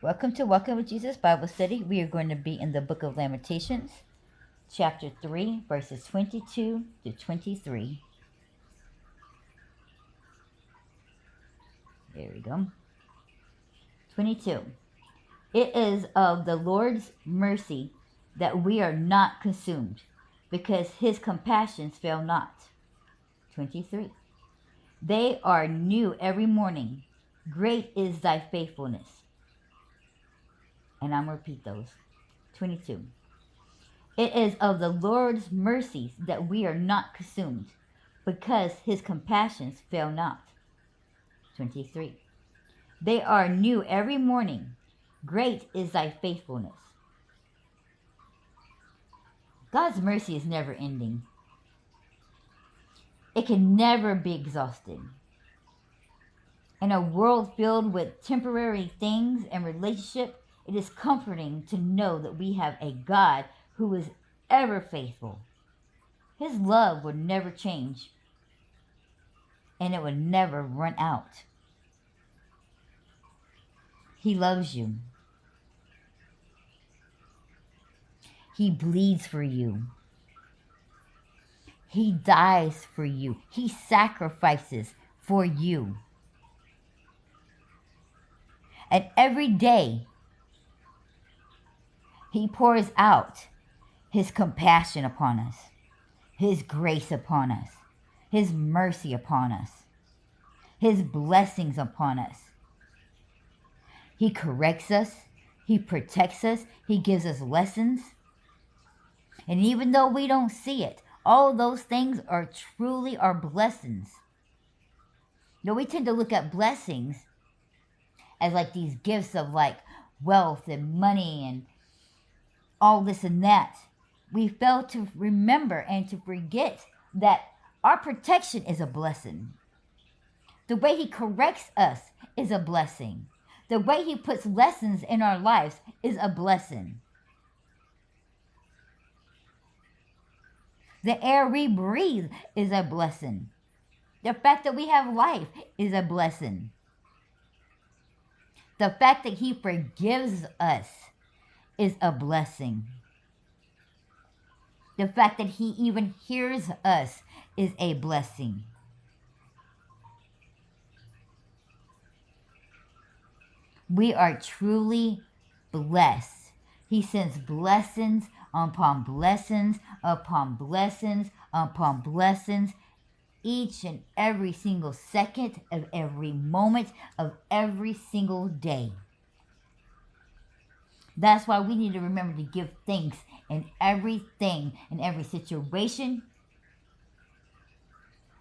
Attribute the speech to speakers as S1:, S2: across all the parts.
S1: Welcome to Walking with Jesus Bible Study. We are going to be in the book of Lamentations, chapter 3, verses 22 to 23. There we go. 22. It is of the Lord's mercy that we are not consumed, because his compassions fail not. 23. They are new every morning. Great is thy faithfulness. And I'm going to repeat those. 22. It is of the Lord's mercies that we are not consumed, because his compassions fail not. 23. They are new every morning. Great is thy faithfulness. God's mercy is never ending. It can never be exhausted. In a world filled with temporary things and relationship, it is comforting to know that we have a God who is ever faithful. His love will never change, and it will never run out. He loves you. He bleeds for you. He dies for you. He sacrifices for you. And every day, he pours out his compassion upon us, his grace upon us, his mercy upon us, his blessings upon us. He corrects us. He protects us. He gives us lessons. And even though we don't see it, all those things are truly our blessings. You know, we tend to look at blessings as like these gifts of like wealth and money and all this and that. We fail to remember and to forget that our protection is a blessing. The way he corrects us is a blessing. The way he puts lessons in our lives is a blessing. The air we breathe is a blessing. The fact that we have life is a blessing. The fact that he forgives us is a blessing. The fact that he even hears us is a blessing. We are truly blessed. He sends blessings upon blessings upon blessings upon blessings each and every single second of every moment of every single day. That's why we need to remember to give thanks in everything, in every situation.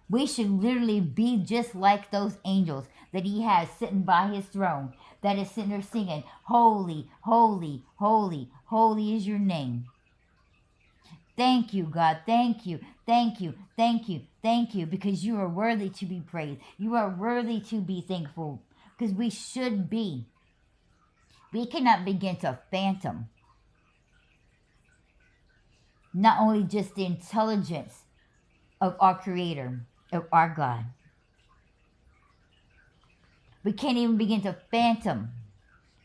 S1: We should literally be just like those angels that he has sitting by his throne, that is sitting there singing, holy, holy, holy, holy is your name. Thank you, God. Thank you, thank you, thank you, thank you, because you are worthy to be praised. You are worthy to be thankful, because we should be. We cannot begin to fathom not only just the intelligence of our Creator, of our God. We can't even begin to fathom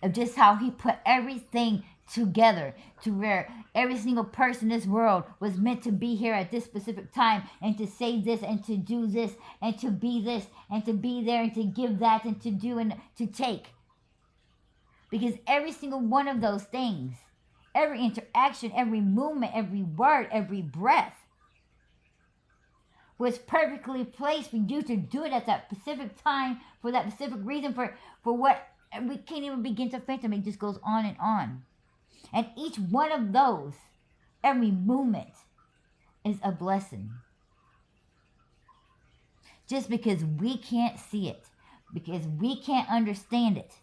S1: of just how he put everything together to where every single person in this world was meant to be here at this specific time and to say this and to do this and to be this and to be there and to give that and to do and to take. Because every single one of those things, every interaction, every movement, every word, every breath was perfectly placed for you to do it at that specific time for that specific reason for what we can't even begin to fathom. It just goes on and on. And each one of those, every movement is a blessing. Just because we can't see it, because we can't understand it,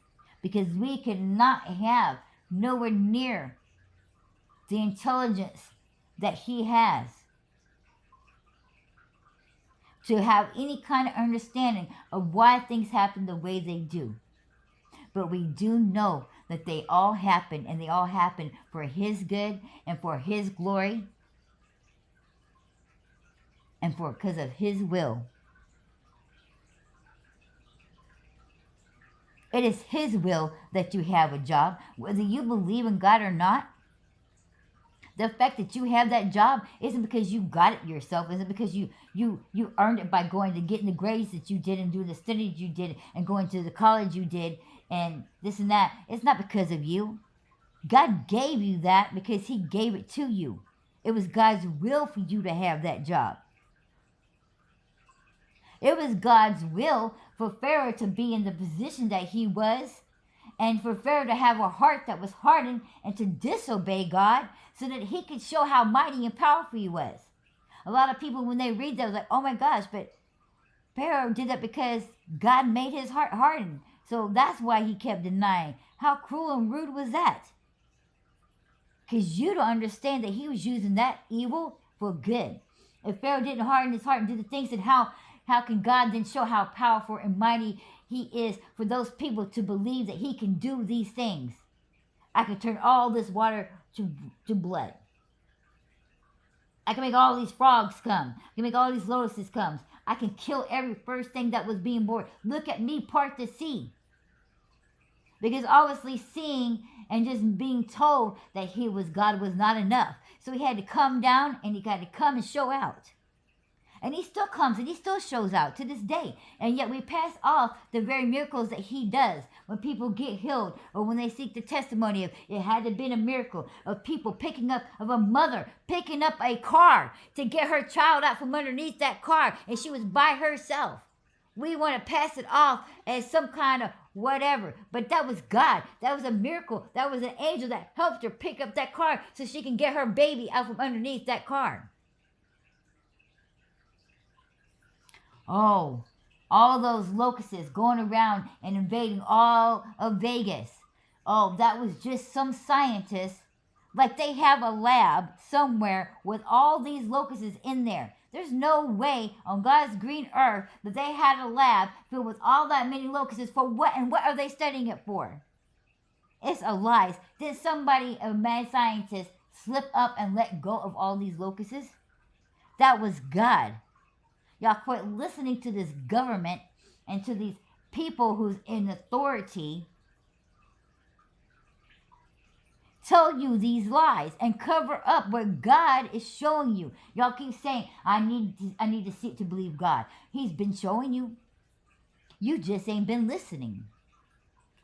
S1: because we cannot have nowhere near the intelligence that he has to have any kind of understanding of why things happen the way they do. But we do know that they all happen, and they all happen for his good and for his glory and for because of his will. It is His will that you have a job, whether you believe in God or not. The fact that you have that job isn't because you got it yourself. Isn't because you earned it by going to getting the grades that you did and doing the studies you did and going to the college you did and this and that. It's not because of you. God gave you that because He gave it to you. It was God's will for you to have that job. It was God's will for Pharaoh to be in the position that he was, and for Pharaoh to have a heart that was hardened and to disobey God so that he could show how mighty and powerful he was. A lot of people, when they read that, was like, oh my gosh, but Pharaoh did that because God made his heart hardened. So that's why he kept denying. How cruel and rude was that? Because you don't understand that he was using that evil for good. If Pharaoh didn't harden his heart and do the things, then how can God then show how powerful and mighty He is for those people to believe that He can do these things? I can turn all this water to blood. I can make all these frogs come. I can make all these lotuses come. I can kill every first thing that was being born. Look at me part the sea. Because obviously seeing and just being told that He was God was not enough. So He had to come down and He got to come and show out. And He still comes and He still shows out to this day. And yet we pass off the very miracles that He does. When people get healed or when they seek the testimony of it had to have been a miracle. Of people of a mother picking up a car to get her child out from underneath that car. And she was by herself. We want to pass it off as some kind of whatever. But that was God. That was a miracle. That was an angel that helped her pick up that car so she can get her baby out from underneath that car. Oh, all those locusts going around and invading all of Vegas. Oh, that was just some scientists. Like they have a lab somewhere with all these locusts in there. There's no way on God's green earth that they had a lab filled with all that many locusts for what? And what are they studying it for? It's a lie. Did somebody, a mad scientist, slip up and let go of all these locusts? That was God. Y'all quit listening to this government and to these people who's in authority tell you these lies and cover up what God is showing you. Y'all keep saying, I need to see to believe God. He's been showing you. You just ain't been listening.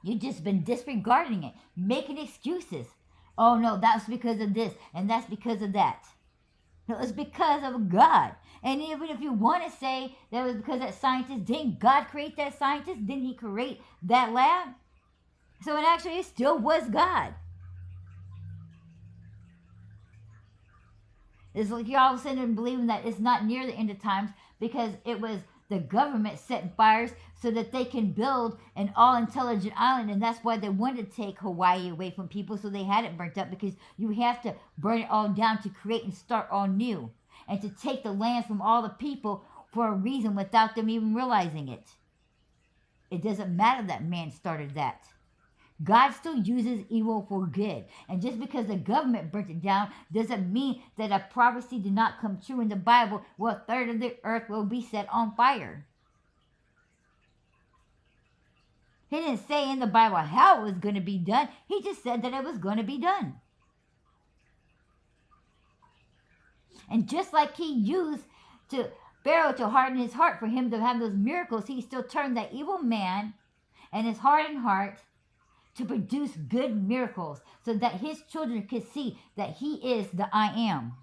S1: You just been disregarding it, making excuses. Oh no, that's because of this and that's because of that. No, it's because of God. And even if you want to say that was because that scientist, didn't God create that scientist? Didn't He create that lab? So actually it still was God. It's like you're all of a sudden believing that it's not near the end of times because it was the government setting fires so that they can build an all-intelligent island. And that's why they wanted to take Hawaii away from people, so they had it burnt up, because you have to burn it all down to create and start all new. And to take the land from all the people for a reason without them even realizing it. It doesn't matter that man started that. God still uses evil for good. And just because the government burnt it down doesn't mean that a prophecy did not come true in the Bible where a third of the earth will be set on fire. He didn't say in the Bible how it was going to be done. He just said that it was going to be done. And just like He used Pharaoh to harden his heart for him to have those miracles, He still turned that evil man and his hardened heart to produce good miracles so that His children could see that He is the I Am.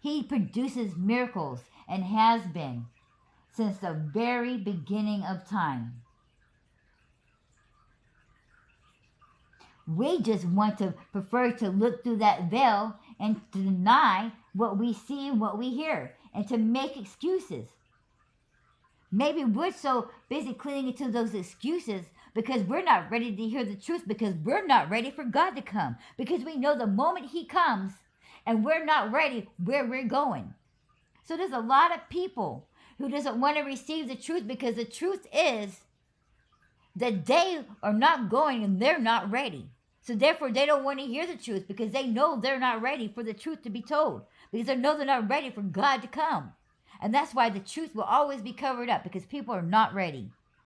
S1: He produces miracles and has been since the very beginning of time. We just want to prefer to look through that veil and to deny what we see and what we hear and to make excuses. Maybe we're so busy clinging to those excuses because we're not ready to hear the truth, because we're not ready for God to come, because we know the moment He comes and we're not ready where we're going. So there's a lot of people who doesn't want to receive the truth because the truth is that they are not going and they're not ready. So therefore they don't want to hear the truth because they know they're not ready for the truth to be told, because they know they're not ready for God to come. And that's why the truth will always be covered up, because people are not ready.